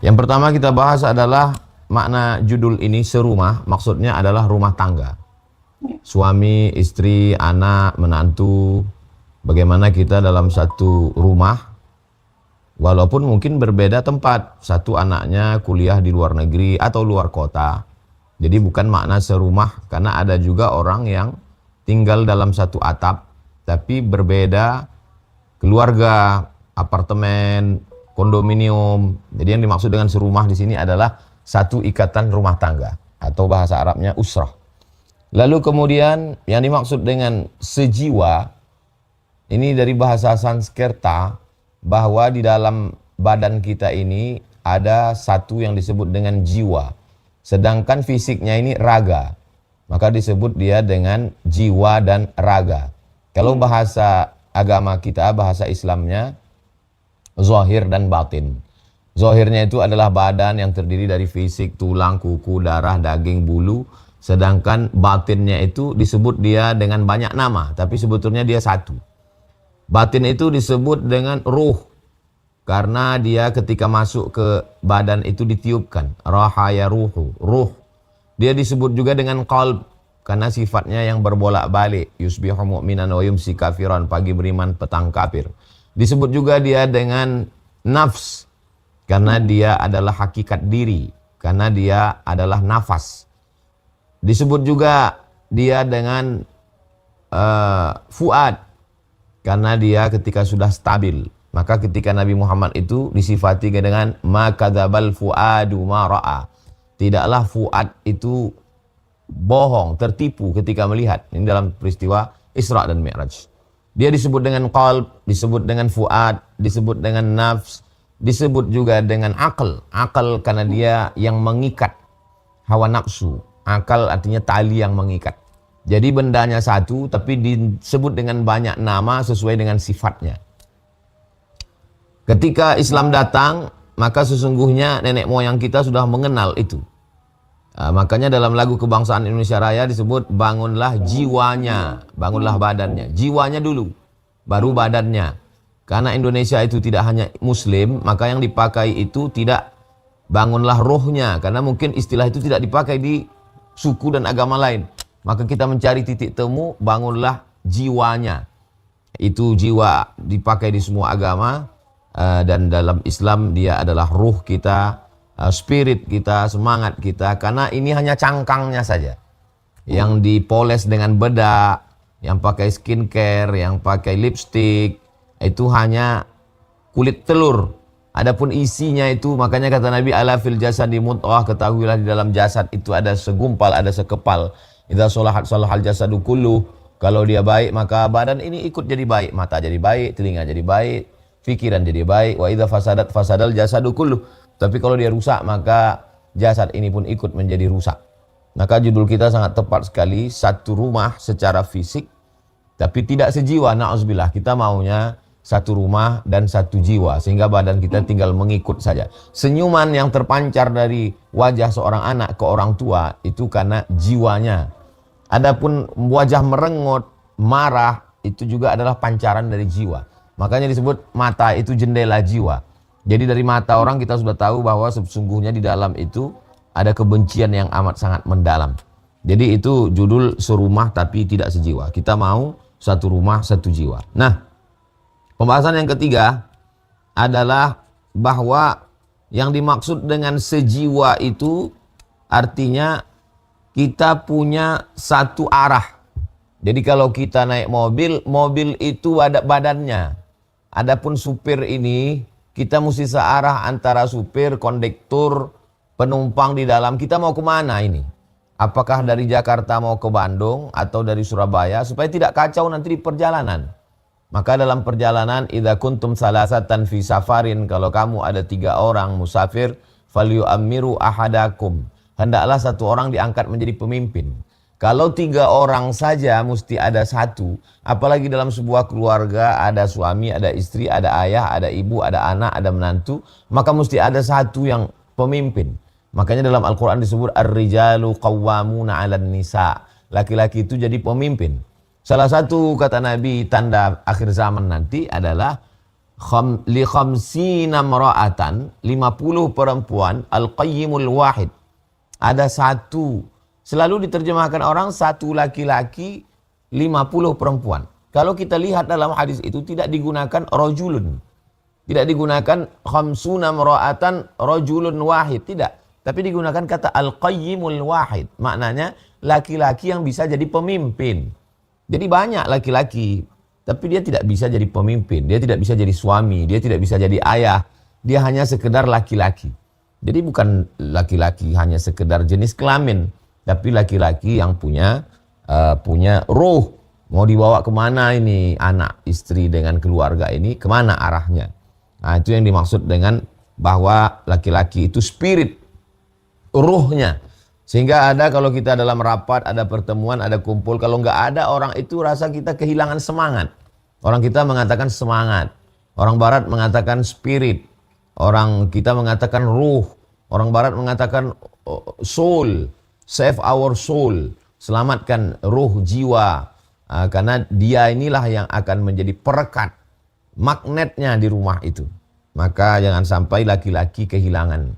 Yang pertama kita bahas adalah makna judul ini serumah, maksudnya adalah rumah tangga. Suami, istri, anak, menantu, bagaimana kita dalam satu rumah, walaupun mungkin berbeda tempat. Satu anaknya kuliah di luar negeri atau luar kota. Jadi bukan makna serumah, karena ada juga orang yang tinggal dalam satu atap, tapi berbeda keluarga, apartemen, kondominium. Jadi yang dimaksud dengan serumah di sini adalah satu ikatan rumah tangga atau bahasa Arabnya usrah. Lalu kemudian yang dimaksud dengan sejiwa ini dari bahasa Sanskerta, bahwa di dalam badan kita ini ada satu yang disebut dengan jiwa. Sedangkan fisiknya ini raga. Maka disebut dia dengan jiwa dan raga. Kalau bahasa agama kita, bahasa Islamnya zahir dan batin. Zahirnya itu adalah badan yang terdiri dari fisik, tulang, kuku, darah, daging, bulu. Sedangkan batinnya itu disebut dia dengan banyak nama, tapi sebetulnya dia satu. Batin itu disebut dengan ruh, karena dia ketika masuk ke badan itu ditiupkan. Rahaya ruhu, ruh. Dia disebut juga dengan qalb, karena sifatnya yang berbolak-balik. Yusbihu mu'minan wa yumsi kafiran, pagi beriman, petang kafir. Disebut juga dia dengan nafs, karena dia adalah hakikat diri, karena dia adalah nafas. Disebut juga dia dengan fuad, karena dia ketika sudah stabil. Maka ketika Nabi Muhammad itu disifati dengan ma kadzabal fuadu ma ra'a. Tidaklah fuad itu bohong, tertipu ketika melihat. Ini dalam peristiwa Isra dan Mi'raj. Dia disebut dengan qalb, disebut dengan fuad, disebut dengan nafs, disebut juga dengan akal. Akal karena dia yang mengikat hawa nafsu. Akal artinya tali yang mengikat. Jadi bendanya satu tapi disebut dengan banyak nama sesuai dengan sifatnya. Ketika Islam datang, maka sesungguhnya nenek moyang kita sudah mengenal itu. Makanya dalam lagu kebangsaan Indonesia Raya disebut bangunlah jiwanya, bangunlah badannya. Jiwanya dulu, baru badannya. Karena Indonesia itu tidak hanya muslim, maka yang dipakai itu tidak bangunlah rohnya. Karena mungkin istilah itu tidak dipakai di suku dan agama lain. Maka kita mencari titik temu, bangunlah jiwanya. Itu jiwa dipakai di semua agama. Dan dalam Islam dia adalah ruh kita, spirit kita, semangat kita. Karena ini hanya cangkangnya saja yang dipoles dengan bedak, yang pakai skincare, yang pakai lipstick, itu hanya kulit telur. Adapun isinya itu, makanya kata Nabi, ala fil jasadi mudghah, ketahuilah di dalam jasad itu ada segumpal, ada sekepal. Idza sholahat sholahal jasadu kulluh. Kalau dia baik maka badan ini ikut jadi baik, mata jadi baik, telinga jadi baik, pikiran jadi baik. Wa idza fasadat fasadal jasadu kulluh. Tapi kalau dia rusak maka jasad ini pun ikut menjadi rusak. Maka judul kita sangat tepat sekali, satu rumah secara fisik tapi tidak sejiwa. Na'udzubillah, kita maunya satu rumah dan satu jiwa, sehingga badan kita tinggal mengikut saja. Senyuman yang terpancar dari wajah seorang anak ke orang tua itu karena jiwanya. Adapun wajah merengut, marah, itu juga adalah pancaran dari jiwa. Makanya disebut mata itu jendela jiwa. Jadi dari mata orang kita sudah tahu bahwa sesungguhnya di dalam itu ada kebencian yang amat sangat mendalam. Jadi itu judul serumah tapi tidak sejiwa. Kita mau satu rumah, satu jiwa. Nah, pembahasan yang ketiga adalah bahwa yang dimaksud dengan sejiwa itu artinya kita punya satu arah. Jadi kalau kita naik mobil, mobil itu ada badannya. Adapun supir ini, kita mesti searah antara supir, kondektur, penumpang di dalam. Kita mau kemana ini? Apakah dari Jakarta mau ke Bandung atau dari Surabaya? Supaya tidak kacau nanti di perjalanan. Maka dalam perjalanan, idza kuntum salasatan fi safarin, kalau kamu ada 3 orang musafir, falyu'ammiru ahadakum. Hendaklah satu orang diangkat menjadi pemimpin. Kalau 3 orang saja mesti ada satu, apalagi dalam sebuah keluarga ada suami, ada istri, ada ayah, ada ibu, ada anak, ada menantu, maka mesti ada satu yang pemimpin. Makanya dalam Al-Quran disebut ar-rijalu qawwamuna 'alan nisa. Laki-laki itu jadi pemimpin. Salah satu kata Nabi tanda akhir zaman nanti adalah li khamsina mra'atan, 50 perempuan, al-qayyimul wahid. Ada satu, selalu diterjemahkan orang satu laki-laki, 50 perempuan. Kalau kita lihat dalam hadis itu tidak digunakan rajulun. Tidak digunakan khamsuna mra'atan rajulun wahid, tidak. Tapi digunakan kata al-qayyimul wahid. Maknanya laki-laki yang bisa jadi pemimpin. Jadi banyak laki-laki, tapi dia tidak bisa jadi pemimpin, dia tidak bisa jadi suami, dia tidak bisa jadi ayah. Dia hanya sekedar laki-laki. Jadi bukan laki-laki hanya sekedar jenis kelamin, tapi laki-laki yang punya ruh. Mau dibawa kemana ini anak, istri dengan keluarga ini, kemana arahnya. Nah, itu yang dimaksud dengan bahwa laki-laki itu spirit, ruhnya. Sehingga ada kalau kita dalam rapat, ada pertemuan, ada kumpul, kalau nggak ada orang itu rasa kita kehilangan semangat. Orang kita mengatakan semangat, orang barat mengatakan spirit, orang kita mengatakan ruh, orang barat mengatakan soul, save our soul, selamatkan ruh jiwa. Karena dia inilah yang akan menjadi perekat, magnetnya di rumah itu. Maka jangan sampai laki-laki kehilangan.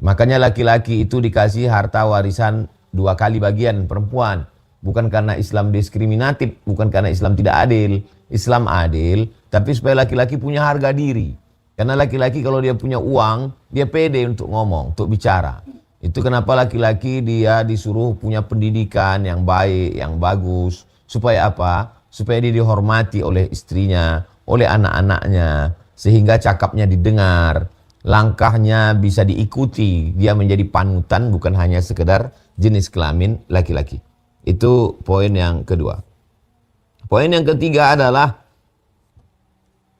Makanya laki-laki itu dikasih harta warisan 2 kali bagian perempuan. Bukan karena Islam diskriminatif, bukan karena Islam tidak adil. Islam adil, tapi supaya laki-laki punya harga diri. Karena laki-laki kalau dia punya uang, dia pede untuk ngomong, untuk bicara. Itu kenapa laki-laki dia disuruh punya pendidikan yang baik, yang bagus. Supaya apa? Supaya dia dihormati oleh istrinya, oleh anak-anaknya. Sehingga cakapnya didengar. Langkahnya bisa diikuti, dia menjadi panutan bukan hanya sekedar jenis kelamin laki-laki. Itu poin yang kedua. Poin yang ketiga adalah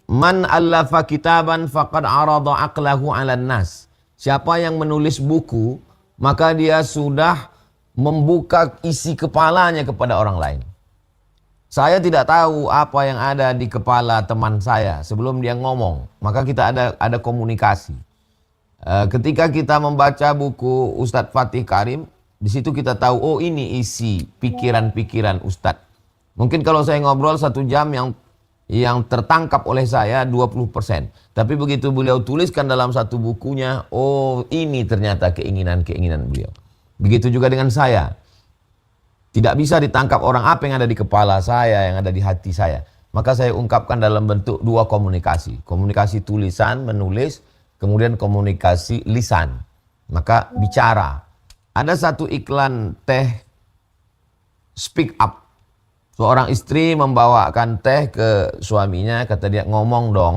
man allafa kitaban faqad arada aqlahu 'alan nas. Siapa yang menulis buku, maka dia sudah membuka isi kepalanya kepada orang lain. Saya tidak tahu apa yang ada di kepala teman saya sebelum dia ngomong. Maka kita ada komunikasi. Ketika kita membaca buku Ustadz Fatih Karim, di situ kita tahu, oh ini isi pikiran-pikiran Ustadz. Mungkin kalau saya ngobrol 1 jam yang tertangkap oleh saya 20%. Tapi begitu beliau tuliskan dalam satu bukunya, oh ini ternyata keinginan-keinginan beliau. Begitu juga dengan saya. Tidak bisa ditangkap orang apa yang ada di kepala saya, yang ada di hati saya. Maka saya ungkapkan dalam bentuk 2 komunikasi. Komunikasi tulisan, menulis, kemudian komunikasi lisan. Maka bicara. Ada satu iklan teh Speak Up. Seorang istri membawakan teh ke suaminya, kata dia, ngomong dong.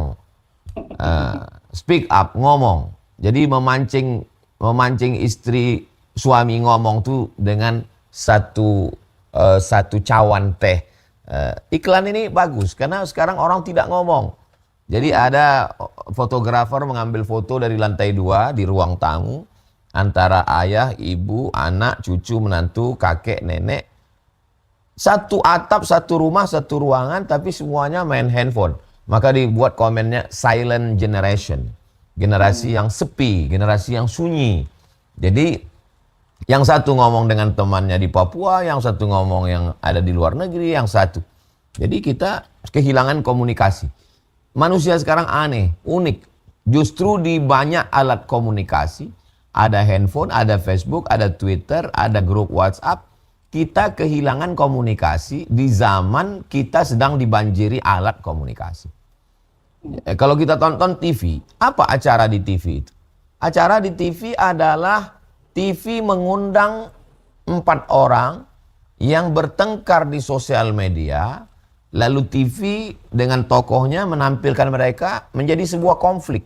Speak up, ngomong. Jadi memancing istri, suami ngomong tuh dengan satu cawan teh. Iklan ini bagus karena sekarang orang tidak ngomong. Jadi ada fotografer mengambil foto dari lantai 2 di ruang tamu antara ayah, ibu, anak, cucu, menantu, kakek, nenek. Satu atap, satu rumah, satu ruangan, tapi semuanya main handphone. Maka dibuat komennya silent generation. Generasi yang sepi, generasi yang sunyi. Jadi yang satu ngomong dengan temannya di Papua, yang satu ngomong yang ada di luar negeri, yang satu. Jadi kita kehilangan komunikasi. Manusia sekarang aneh, unik. Justru di banyak alat komunikasi, ada handphone, ada Facebook, ada Twitter, ada grup WhatsApp. Kita kehilangan komunikasi di zaman kita sedang dibanjiri alat komunikasi. Kalau kita tonton TV, apa acara di TV itu? Acara di TV adalah TV mengundang 4 orang yang bertengkar di sosial media, lalu TV dengan tokohnya menampilkan mereka menjadi sebuah konflik.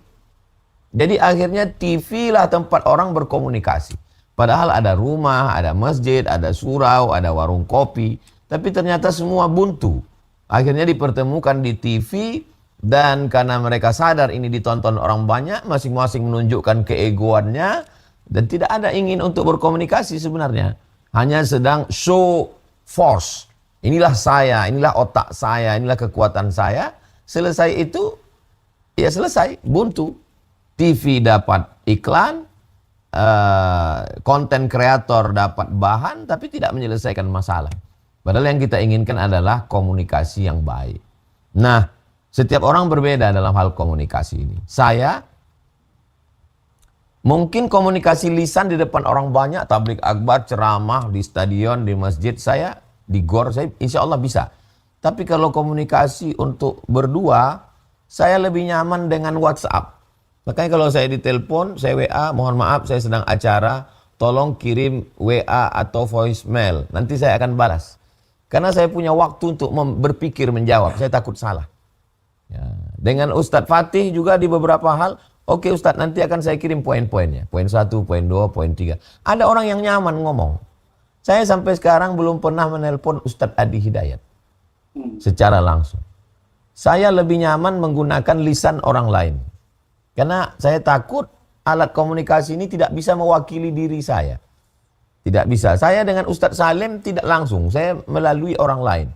Jadi akhirnya TV lah tempat orang berkomunikasi. Padahal ada rumah, ada masjid, ada surau, ada warung kopi, tapi ternyata semua buntu. Akhirnya dipertemukan di TV, dan karena mereka sadar ini ditonton orang banyak, masing-masing menunjukkan keegoannya, dan tidak ada ingin untuk berkomunikasi sebenarnya. Hanya sedang show force. Inilah saya, inilah otak saya, inilah kekuatan saya. Selesai itu, ya selesai, buntu. TV dapat iklan, konten kreator dapat bahan, tapi tidak menyelesaikan masalah. Padahal yang kita inginkan adalah komunikasi yang baik. Nah, Setiap orang berbeda dalam hal komunikasi ini. Saya mungkin komunikasi lisan di depan orang banyak, tablik akbar, ceramah di stadion, di masjid, saya di gor, saya insya Allah bisa. Tapi kalau komunikasi untuk berdua, saya lebih nyaman dengan WhatsApp. Makanya kalau saya ditelepon, saya WA, mohon maaf saya sedang acara, tolong kirim WA atau voicemail, nanti saya akan balas. Karena saya punya waktu untuk berpikir menjawab, saya takut salah. Ya. Dengan Ustadz Fatih juga di beberapa hal, oke Ustadz, nanti akan saya kirim poin-poinnya. Poin 1, poin 2, poin 3. Ada orang yang nyaman ngomong. Saya sampai sekarang belum pernah menelpon Ustadz Adi Hidayat secara langsung. Saya lebih nyaman menggunakan lisan orang lain. Karena saya takut alat komunikasi ini tidak bisa mewakili diri saya. Tidak bisa. Saya dengan Ustadz Salim tidak langsung. Saya melalui orang lain.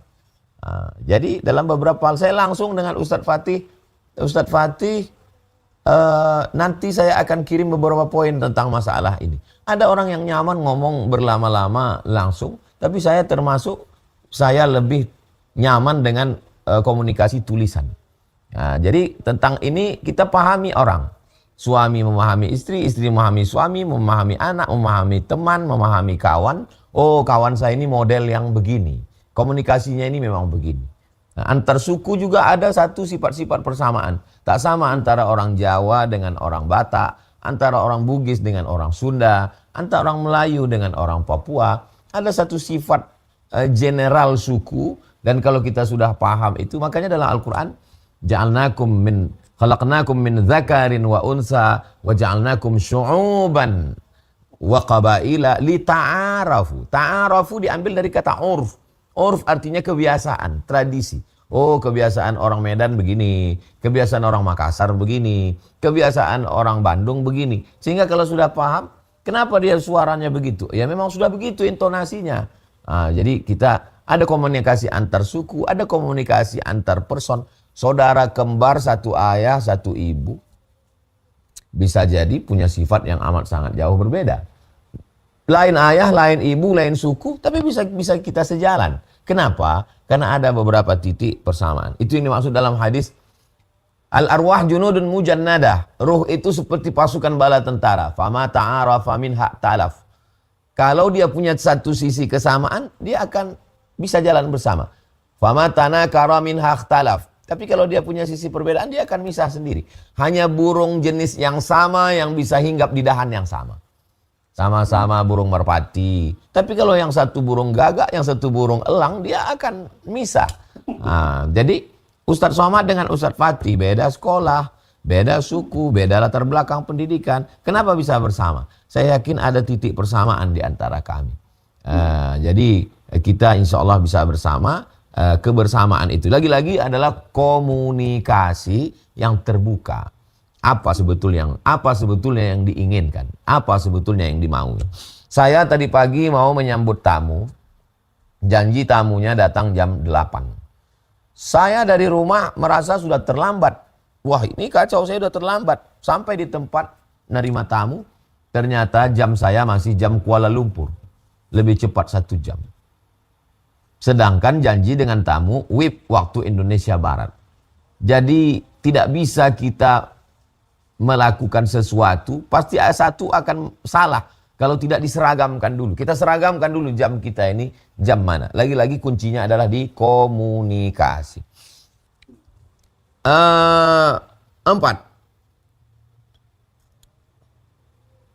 Jadi dalam beberapa hal saya langsung dengan Ustadz Fatih. Ustadz Fatih, nanti saya akan kirim beberapa poin tentang masalah ini. Ada orang yang nyaman ngomong berlama-lama langsung, tapi saya termasuk, saya lebih nyaman dengan komunikasi tulisan. Nah, jadi tentang ini kita pahami orang. Suami memahami istri, istri memahami suami, memahami anak, memahami teman, memahami kawan. Oh, kawan saya ini model yang begini. Komunikasinya ini memang begini. Nah, antar suku juga ada satu sifat-sifat persamaan. Tak sama antara orang Jawa dengan orang Batak, antara orang Bugis dengan orang Sunda, antara orang Melayu dengan orang Papua. Ada satu sifat general suku, dan kalau kita sudah paham itu, makanya dalam Al-Quran, khalaqnakum min dzakarin wa unsa wa ja'alnakum syu'uban wa qabaila lita'arafu. Ta'arafu diambil dari kata urf. Urf artinya kebiasaan, tradisi. Oh, kebiasaan orang Medan begini, kebiasaan orang Makassar begini, kebiasaan orang Bandung begini. Sehingga kalau sudah paham, kenapa dia suaranya begitu? Ya memang sudah begitu intonasinya. Jadi kita ada komunikasi antar suku, ada komunikasi antar person. Saudara kembar satu ayah, satu ibu, bisa jadi punya sifat yang amat sangat jauh berbeda. Lain ayah, lain ibu, lain suku, tapi bisa kita sejalan. Kenapa? Karena ada beberapa titik persamaan. Itu yang dimaksud dalam hadis, al-arwah junudun mujannadah. Ruh itu seperti pasukan bala tentara. Fama ta'arafa minha talaf. Kalau dia punya satu sisi kesamaan, dia akan bisa jalan bersama. Fama tanakara minha talaf. Tapi kalau dia punya sisi perbedaan, dia akan misah sendiri. Hanya burung jenis yang sama yang bisa hinggap di dahan yang sama. Sama-sama burung merpati. Tapi kalau yang satu burung gagak, yang satu burung elang, dia akan misah. Jadi Ustadz Somad dengan Ustadz Fatih beda sekolah, beda suku, beda latar belakang pendidikan. Kenapa bisa bersama? Saya yakin ada titik persamaan di antara kami. Jadi kita insya Allah bisa bersama. Kebersamaan itu lagi-lagi adalah komunikasi yang terbuka. Apa sebetulnya yang diinginkan, apa sebetulnya yang dimau. Saya tadi pagi mau menyambut tamu, janji tamunya datang jam 8. Saya dari rumah merasa sudah terlambat. Wah, ini kacau, saya sudah terlambat. Sampai di tempat nerima tamu, ternyata jam saya masih jam Kuala Lumpur, lebih cepat 1 jam. Sedangkan janji dengan tamu WIB waktu Indonesia Barat. Jadi tidak bisa kita melakukan sesuatu, pasti satu akan salah kalau tidak diseragamkan dulu. Kita seragamkan dulu jam kita ini jam mana. Lagi-lagi kuncinya adalah di komunikasi. 4.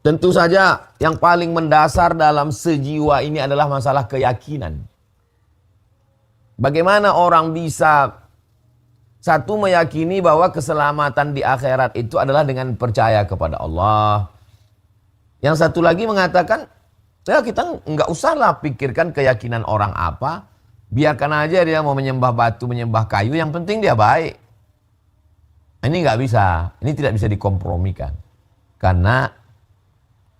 Tentu saja yang paling mendasar dalam sejiwa ini adalah masalah keyakinan. Bagaimana orang bisa satu meyakini bahwa keselamatan di akhirat itu adalah dengan percaya kepada Allah. Yang satu lagi mengatakan, ya kita nggak usahlah pikirkan keyakinan orang apa. Biarkan aja dia mau menyembah batu, menyembah kayu, yang penting dia baik. Ini nggak bisa, ini tidak bisa dikompromikan. Karena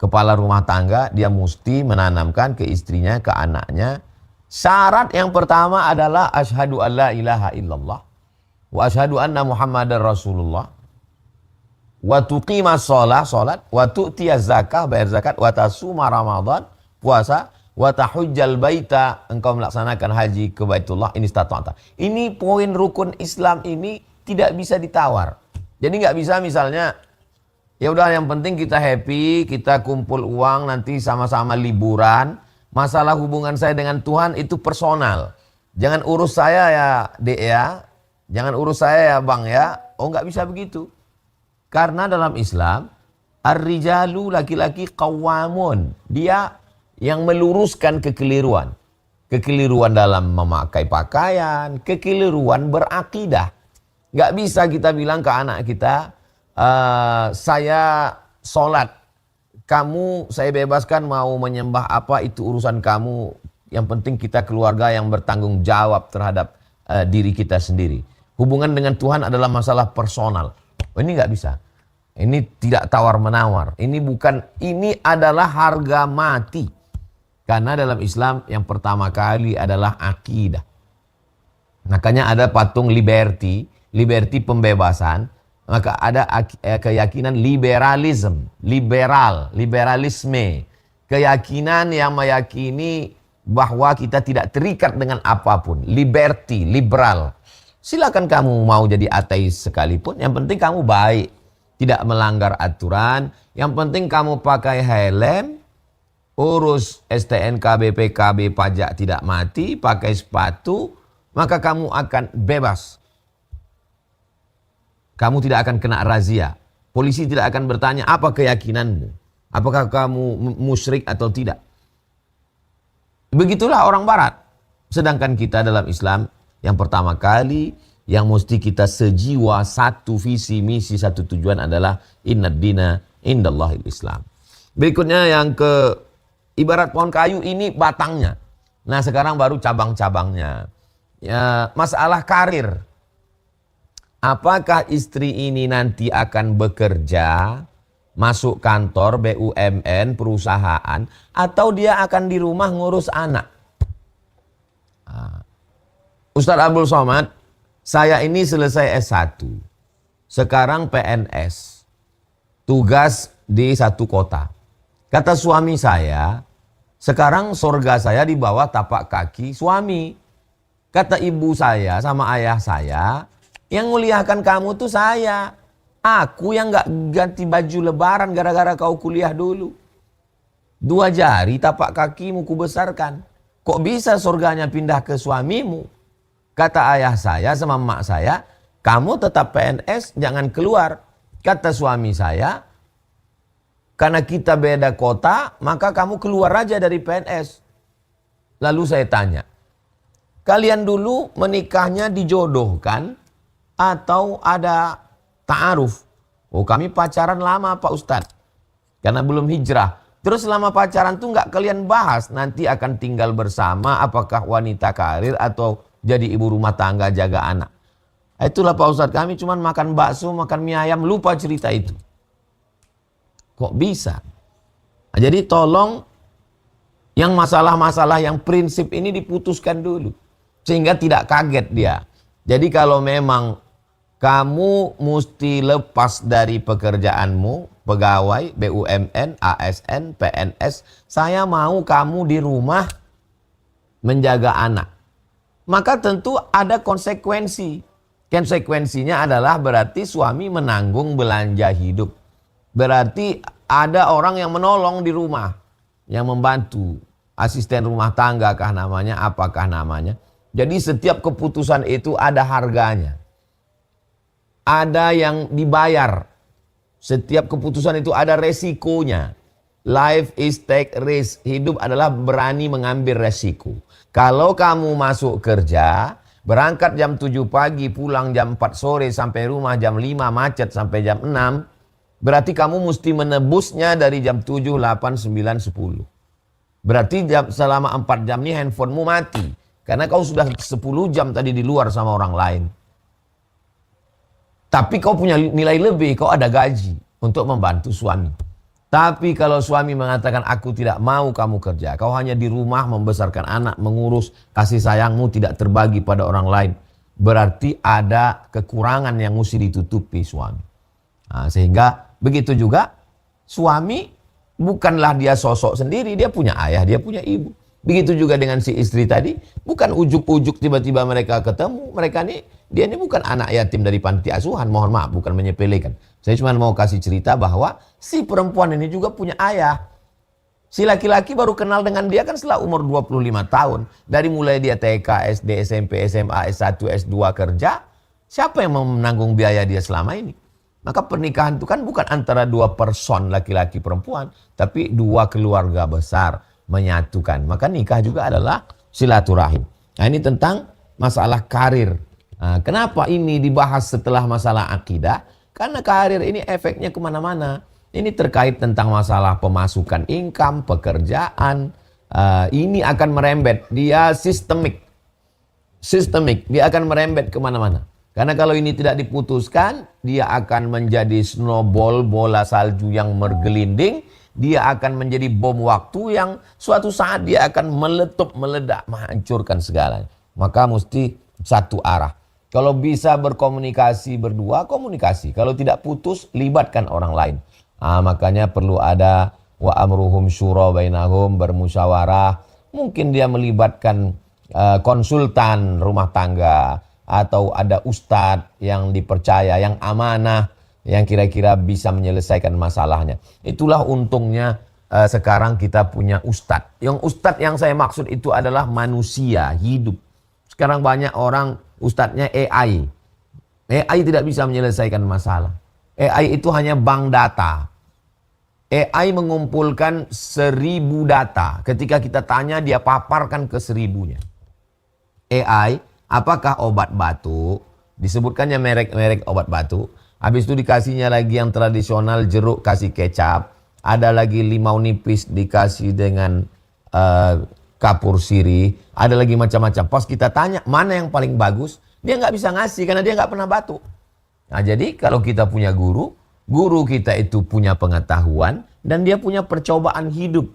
kepala rumah tangga dia mesti menanamkan ke istrinya, ke anaknya. Syarat yang pertama adalah asyhadu alla ilaha illallah wa asyhadu anna muhammadar rasulullah wa tuqimas salat wa tu'tiyaz zakah, bayar zakat, wa tasuma ramadan, puasa, wa tahujjal baita, engkau melaksanakan haji ke Baitullah, ini stata'ta. Ini poin rukun Islam ini tidak bisa ditawar. Jadi nggak bisa misalnya, ya udah yang penting kita happy, kita kumpul uang, nanti sama-sama liburan. Masalah hubungan saya dengan Tuhan itu personal. Jangan urus saya ya Dek ya, jangan urus saya ya Bang ya. Oh nggak bisa begitu. Karena dalam Islam, ar-rijalu laki-laki qawwamun. Dia yang meluruskan kekeliruan. Kekeliruan dalam memakai pakaian, kekeliruan berakidah. Nggak bisa kita bilang ke anak kita, saya sholat, kamu saya bebaskan mau menyembah apa itu urusan kamu. Yang penting kita keluarga yang bertanggung jawab terhadap diri kita sendiri. Hubungan dengan Tuhan adalah masalah personal. Ini nggak bisa. Ini tidak tawar-menawar. Ini adalah harga mati. Karena dalam Islam yang pertama kali adalah akidah. Makanya ada patung liberty pembebasan. Maka ada keyakinan liberalisme. Keyakinan yang meyakini bahwa kita tidak terikat dengan apapun. Liberty, liberal. Silakan kamu mau jadi ateis sekalipun. Yang penting kamu baik. Tidak melanggar aturan. Yang penting kamu pakai helm. Urus STNK, BPKB, pajak tidak mati, pakai sepatu, maka kamu akan bebas. Kamu tidak akan kena razia. Polisi tidak akan bertanya apa keyakinanmu. Apakah kamu musyrik atau tidak. Begitulah orang barat. Sedangkan kita dalam Islam yang pertama kali yang mesti kita sejiwa, satu visi, misi, satu tujuan adalah innad dina indallahil Islam. Berikutnya yang ibarat pohon kayu ini batangnya. Nah sekarang baru cabang-cabangnya. Ya, masalah karir. Apakah istri ini nanti akan bekerja, masuk kantor BUMN, perusahaan, atau dia akan di rumah ngurus anak? Ustadz Abdul Somad, saya ini selesai S1. Sekarang PNS. Tugas di satu kota. Kata suami saya, sekarang surga saya di bawah tapak kaki suami. Kata ibu saya sama ayah saya, yang muliakan kamu tuh saya. Aku yang gak ganti baju lebaran gara-gara kau kuliah dulu. 2 jari tapak kakimu kubesarkan. Kok bisa surganya pindah ke suamimu? Kata ayah saya sama emak saya, kamu tetap PNS, jangan keluar. Kata suami saya, karena kita beda kota, maka kamu keluar aja dari PNS. Lalu saya tanya, kalian dulu menikahnya dijodohkan atau ada ta'aruf? Oh kami pacaran lama Pak Ustadz, karena belum hijrah. Terus selama pacaran tuh nggak kalian bahas nanti akan tinggal bersama, apakah wanita karir atau jadi ibu rumah tangga jaga anak. Itulah Pak Ustadz, kami cuma makan bakso, makan mie ayam, lupa cerita itu. Kok bisa? Nah, jadi tolong yang masalah-masalah yang prinsip ini diputuskan dulu. Sehingga tidak kaget dia. Jadi kalau memang kamu mesti lepas dari pekerjaanmu, pegawai, BUMN, ASN, PNS, saya mau kamu di rumah menjaga anak. Maka tentu ada konsekuensi. Konsekuensinya adalah berarti suami menanggung belanja hidup. Berarti ada orang yang menolong di rumah, yang membantu, asisten rumah tangga kah namanya, apakah namanya. Jadi setiap keputusan itu ada harganya. Ada yang dibayar. Setiap keputusan itu ada resikonya. Life is take risk. Hidup adalah berani mengambil resiko. Kalau kamu masuk kerja, berangkat jam 7 pagi, pulang jam 4 sore, sampai rumah jam 5, macet sampai jam 6, berarti kamu mesti menebusnya dari jam 7, 8, 9, 10. Berarti selama 4 jam ini handphonemu mati. Karena kau sudah 10 jam tadi di luar sama orang lain. Tapi kau punya nilai lebih, kau ada gaji untuk membantu suami. Tapi kalau suami mengatakan aku tidak mau kamu kerja, kau hanya di rumah membesarkan anak, mengurus, kasih sayangmu tidak terbagi pada orang lain. Berarti ada kekurangan yang mesti ditutupi suami. Nah, sehingga begitu juga suami bukanlah dia sosok sendiri, dia punya ayah, dia punya ibu. Begitu juga dengan si istri tadi, bukan ujuk-ujuk tiba-tiba mereka ketemu. Mereka ini Dia ini bukan anak yatim dari panti asuhan, mohon maaf, bukan menyepelekan. Saya cuma mau kasih cerita bahwa si perempuan ini juga punya ayah. Si laki-laki baru kenal dengan dia kan setelah umur 25 tahun. Dari mulai dia TK, SD, SMP, SMA, S1, S2 kerja, siapa yang mau menanggung biaya dia selama ini? Maka pernikahan itu kan bukan antara dua person laki-laki perempuan, tapi dua keluarga besar menyatukan. Maka nikah juga adalah silaturahim. Nah, ini tentang masalah karir. Nah, kenapa ini dibahas setelah masalah akidah? Karena karir ini efeknya kemana-mana. Ini terkait tentang masalah pemasukan income, pekerjaan. Ini akan merembet, dia sistemik. Dia akan merembet kemana-mana. Karena kalau ini tidak diputuskan, dia akan menjadi snowball, bola salju yang bergelinding. Dia akan menjadi bom waktu yang suatu saat dia akan meletup, meledak, menghancurkan segalanya. Maka mesti satu arah. Kalau bisa berkomunikasi berdua, komunikasi. Kalau tidak putus, libatkan orang lain. Makanya perlu ada wa amruhum syura bainahum, bermusyawarah. Mungkin dia melibatkan konsultan rumah tangga, atau ada ustadz yang dipercaya, yang amanah, yang kira-kira bisa menyelesaikan masalahnya. Itulah untungnya sekarang kita punya ustadz. Yang ustadz yang saya maksud itu adalah manusia hidup. Sekarang banyak orang ustadznya AI. AI tidak bisa menyelesaikan masalah. AI itu hanya bank data. AI mengumpulkan 1000 data. Ketika kita tanya, dia paparkan ke 1000-nya. AI, apakah obat batuk? Disebutkannya merek-merek obat batuk. Habis itu dikasihnya lagi yang tradisional, jeruk kasih kecap. Ada lagi limau nipis dikasih dengan kapur sirih. Ada lagi macam-macam. Pas kita tanya mana yang paling bagus, dia nggak bisa ngasih karena dia nggak pernah batuk. Nah, jadi kalau kita punya guru kita itu punya pengetahuan dan dia punya percobaan hidup,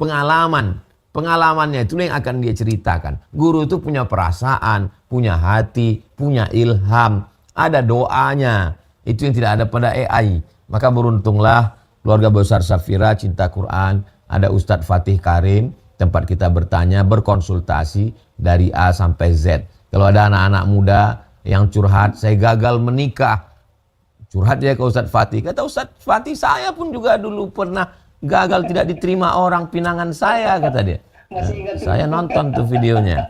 pengalaman. Pengalamannya itu yang akan dia ceritakan. Guru itu punya perasaan, punya hati, punya ilham, ada doanya. Itu yang tidak ada pada AI. Maka beruntunglah keluarga besar Safira Cinta Quran, ada Ustadz Fatih Karim, tempat kita bertanya, berkonsultasi dari A sampai Z. Kalau ada anak-anak muda yang curhat, saya gagal menikah. Curhat dia ke Ustadz Fatih. Kata Ustadz Fatih, saya pun juga dulu pernah gagal tidak diterima orang pinangan saya, kata dia. Saya nonton tuh videonya.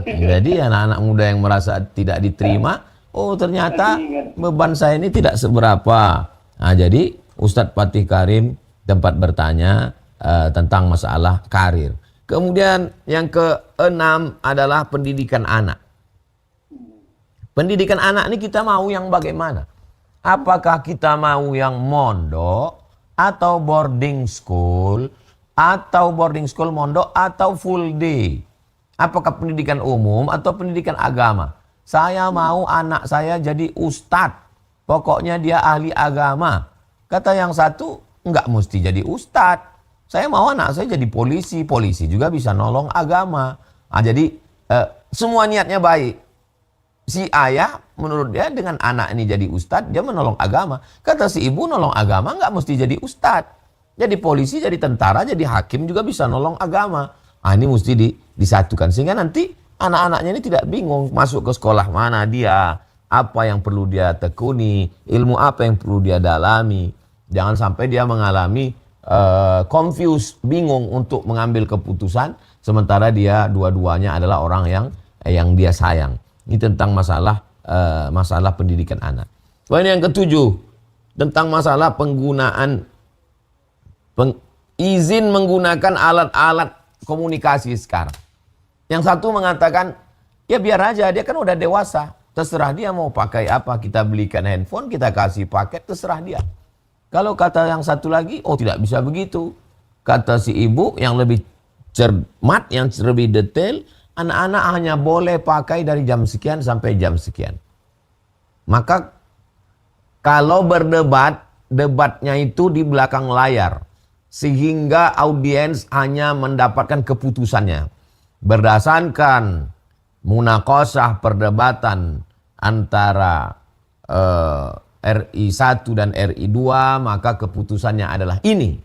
Jadi anak-anak muda yang merasa tidak diterima, oh ternyata beban saya ini tidak seberapa. Nah, jadi Ustadz Fatih Karim tempat bertanya tentang masalah karir. Kemudian yang keenam adalah pendidikan anak. Pendidikan anak ini kita mau yang bagaimana? Apakah kita mau yang mondok atau boarding school mondok atau full day? Apakah pendidikan umum atau pendidikan agama? Saya mau anak saya jadi ustadz. Pokoknya dia ahli agama. Kata yang satu, enggak mesti jadi ustadz. Saya mau anak saya jadi polisi. Polisi juga bisa nolong agama. Nah, jadi semua niatnya baik. Si ayah menurut dia dengan anak ini jadi ustadz, dia menolong agama. Kata si ibu nolong agama enggak mesti jadi ustadz. Jadi polisi, jadi tentara, jadi hakim juga bisa nolong agama. Ah, ini mesti disatukan. Sehingga nanti anak-anaknya ini tidak bingung masuk ke sekolah mana dia. Apa yang perlu dia tekuni, ilmu apa yang perlu dia dalami. Jangan sampai dia mengalami confused, bingung untuk mengambil keputusan. Sementara dia dua-duanya adalah orang yang dia sayang. Ini tentang masalah pendidikan anak. Poin yang ketujuh, tentang masalah penggunaan izin menggunakan alat-alat komunikasi sekarang. Yang satu mengatakan, ya biar aja, dia kan udah dewasa. Terserah dia mau pakai apa, kita belikan handphone, kita kasih paket, terserah dia. Kalau kata yang satu lagi, oh tidak bisa begitu. Kata si ibu yang lebih cermat, yang lebih detail, anak-anak hanya boleh pakai dari jam sekian sampai jam sekian. Maka kalau berdebat, debatnya itu di belakang layar. Sehingga audiens hanya mendapatkan keputusannya. Berdasarkan munaqashah perdebatan antara RI 1 dan RI 2, maka keputusannya adalah ini.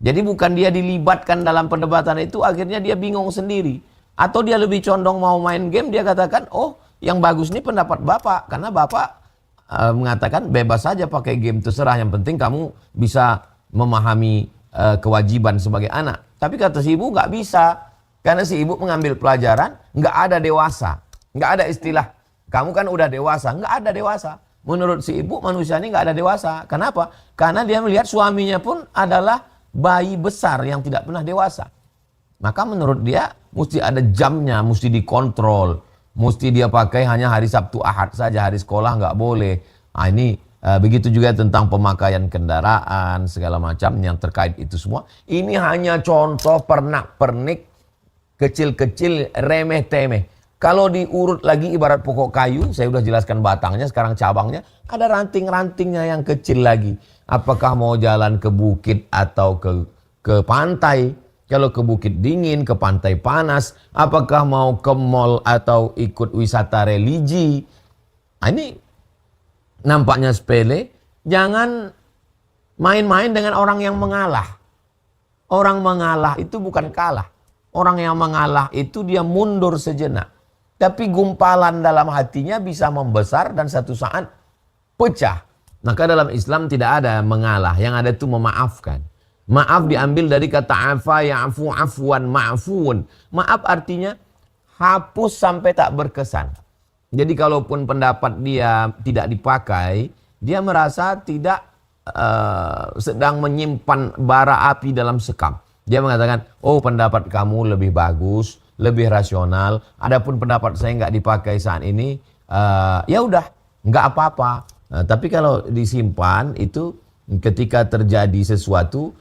Jadi bukan dia dilibatkan dalam perdebatan itu, akhirnya dia bingung sendiri. Atau dia lebih condong mau main game, dia katakan, oh yang bagus ini pendapat Bapak, karena Bapak mengatakan bebas saja pakai game, terserah, yang penting kamu bisa memahami kewajiban sebagai anak. Tapi kata si ibu nggak bisa, karena si ibu mengambil pelajaran, nggak ada dewasa, nggak ada istilah kamu kan udah dewasa, nggak ada dewasa. Menurut si ibu manusia ini nggak ada dewasa. Kenapa? Karena dia melihat suaminya pun adalah bayi besar yang tidak pernah dewasa. Maka menurut dia mesti ada jamnya, mesti dikontrol. Mesti dia pakai hanya hari Sabtu Ahad saja, hari sekolah nggak boleh. Nah, ini begitu juga tentang pemakaian kendaraan, segala macam yang terkait itu semua. Ini hanya contoh pernak-pernik kecil-kecil, remeh-temeh. Kalau diurut lagi ibarat pokok kayu, saya sudah jelaskan batangnya, sekarang cabangnya, ada ranting-rantingnya yang kecil lagi. Apakah mau jalan ke bukit atau ke pantai? Kalau ke bukit dingin, ke pantai panas, apakah mau ke mall atau ikut wisata religi? Nah, ini nampaknya sepele. Jangan main-main dengan orang yang mengalah. Orang mengalah itu bukan kalah. Orang yang mengalah itu dia mundur sejenak. Tapi gumpalan dalam hatinya bisa membesar dan satu saat pecah. Maka dalam Islam tidak ada mengalah. Yang ada itu memaafkan. Maaf diambil dari kata afa, ya'fu, afwan, ma'fun. Maaf artinya hapus sampai tak berkesan. Jadi kalaupun pendapat dia tidak dipakai, dia merasa tidak sedang menyimpan bara api dalam sekam. Dia mengatakan, oh pendapat kamu lebih bagus, lebih rasional. Adapun pendapat saya nggak dipakai saat ini, ya udah, nggak apa-apa. Tapi kalau disimpan itu ketika terjadi sesuatu,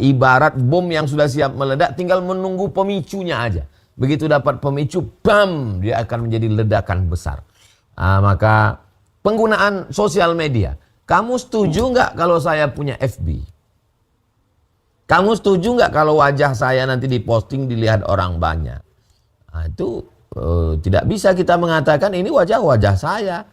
ibarat bom yang sudah siap meledak, tinggal menunggu pemicunya aja. Begitu dapat pemicu, bam, dia akan menjadi ledakan besar. Maka penggunaan sosial media. Kamu setuju nggak kalau saya punya FB? Kamu setuju nggak kalau wajah saya nanti diposting dilihat orang banyak? Nah, itu tidak bisa kita mengatakan ini wajah saya.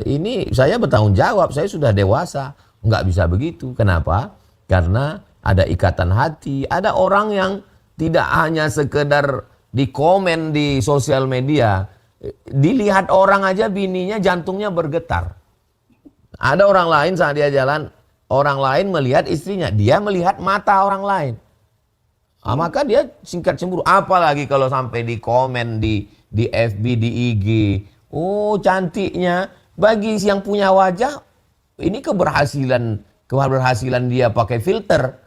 Ini saya bertanggung jawab, saya sudah dewasa. Nggak bisa begitu. Kenapa? Karena ada ikatan hati, ada orang yang tidak hanya sekedar di komen di sosial media, dilihat orang aja bininya jantungnya bergetar. Ada orang lain saat dia jalan, orang lain melihat istrinya, dia melihat mata orang lain. Maka dia singkat cemburu, apalagi kalau sampai di komen di FB, di IG. Oh cantiknya, bagi yang punya wajah, ini keberhasilan dia pakai filter.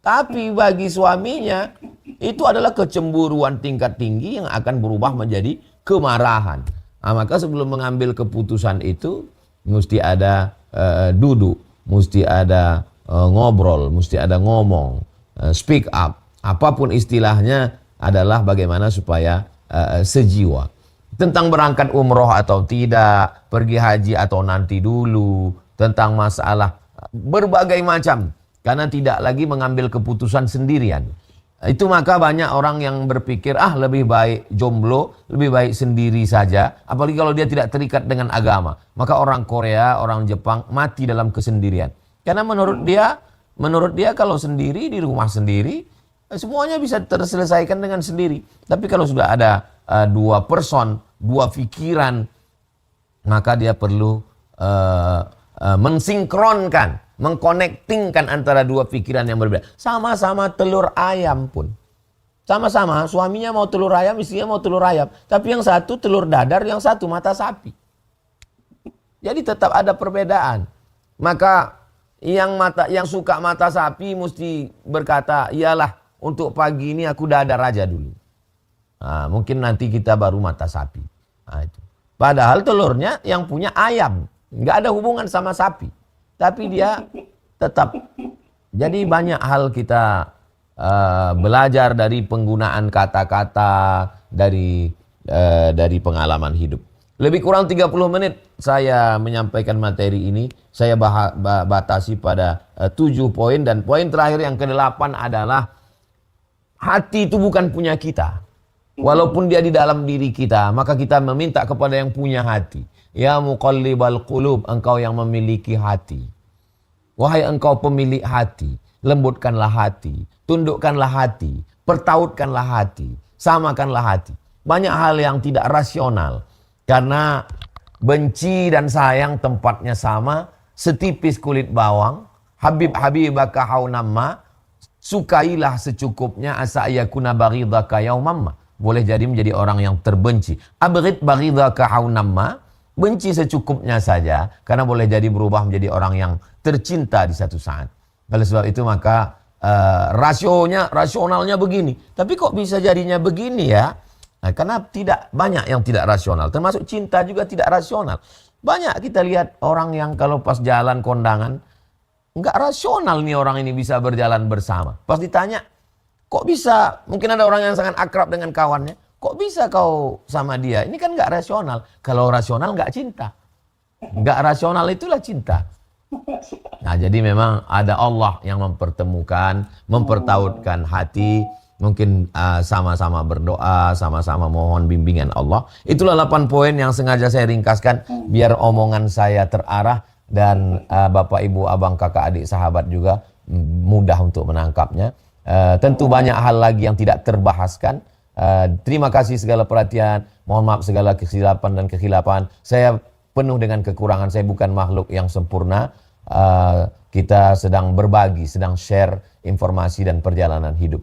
Tapi bagi suaminya itu adalah kecemburuan tingkat tinggi yang akan berubah menjadi kemarahan. Maka sebelum mengambil keputusan itu mesti ada duduk, mesti ada ngobrol, mesti ada ngomong, speak up. Apapun istilahnya adalah bagaimana supaya sejiwa. Tentang berangkat umroh atau tidak, pergi haji atau nanti dulu, tentang masalah berbagai macam, karena tidak lagi mengambil keputusan sendirian. Itu maka banyak orang yang berpikir lebih baik jomblo, lebih baik sendiri saja, apalagi kalau dia tidak terikat dengan agama. Maka orang Korea, orang Jepang mati dalam kesendirian. Karena menurut dia kalau sendiri di rumah sendiri semuanya bisa terselesaikan dengan sendiri. Tapi kalau sudah ada dua person, dua pikiran, maka dia perlu mensinkronkan, mengkonektingkan antara dua pikiran yang berbeda. Sama-sama telur ayam pun. Sama-sama suaminya mau telur ayam, istrinya mau telur ayam. Tapi yang satu telur dadar, yang satu mata sapi. Jadi tetap ada perbedaan. Maka yang suka mata sapi mesti berkata, iyalah untuk pagi ini aku dadar aja dulu. Mungkin nanti kita baru mata sapi. Itu. Padahal telurnya yang punya ayam. Nggak ada hubungan sama sapi. Tapi dia tetap. Jadi banyak hal kita belajar dari penggunaan kata-kata, dari pengalaman hidup. Lebih kurang 30 menit saya menyampaikan materi ini. Saya batasi pada 7 poin. Dan poin terakhir yang ke-8 adalah hati itu bukan punya kita. Walaupun dia di dalam diri kita, maka kita meminta kepada yang punya hati. Ya muqallibal qulub, engkau yang memiliki hati. Wahai engkau pemilik hati, lembutkanlah hati, tundukkanlah hati, pertautkanlah hati, samakanlah hati. Banyak hal yang tidak rasional, Karena benci dan sayang tempatnya sama, setipis kulit bawang. Habib habibaka haunamma, sukailah secukupnya, asa yakuna baghidaka yaumamma. Boleh jadi menjadi orang yang terbenci. Abghid baghidaka haunamma, benci secukupnya saja, karena boleh jadi berubah menjadi orang yang tercinta di satu saat. Oleh sebab itu maka rasionalnya begini. Tapi kok bisa jadinya begini ya? Nah, karena tidak banyak yang tidak rasional, termasuk cinta juga tidak rasional. Banyak kita lihat orang yang kalau pas jalan kondangan, nggak rasional nih orang ini bisa berjalan bersama. Pas ditanya, kok bisa? Mungkin ada orang yang sangat akrab dengan kawannya, kok bisa kau sama dia? Ini kan nggak rasional. Kalau rasional nggak cinta. Nggak rasional itulah cinta. Nah, jadi memang ada Allah yang mempertemukan, mempertautkan hati. Mungkin sama-sama berdoa, sama-sama mohon bimbingan Allah. Itulah 8 poin yang sengaja saya ringkaskan biar omongan saya terarah dan Bapak, Ibu, Abang, Kakak, Adik, sahabat juga mudah untuk menangkapnya. Tentu banyak hal lagi yang tidak terbahaskan. Terima kasih segala perhatian. Mohon maaf segala kesilapan dan kekhilafan. Saya penuh dengan kekurangan. Saya bukan makhluk yang sempurna. Kita sedang berbagi, sedang share informasi dan perjalanan hidup.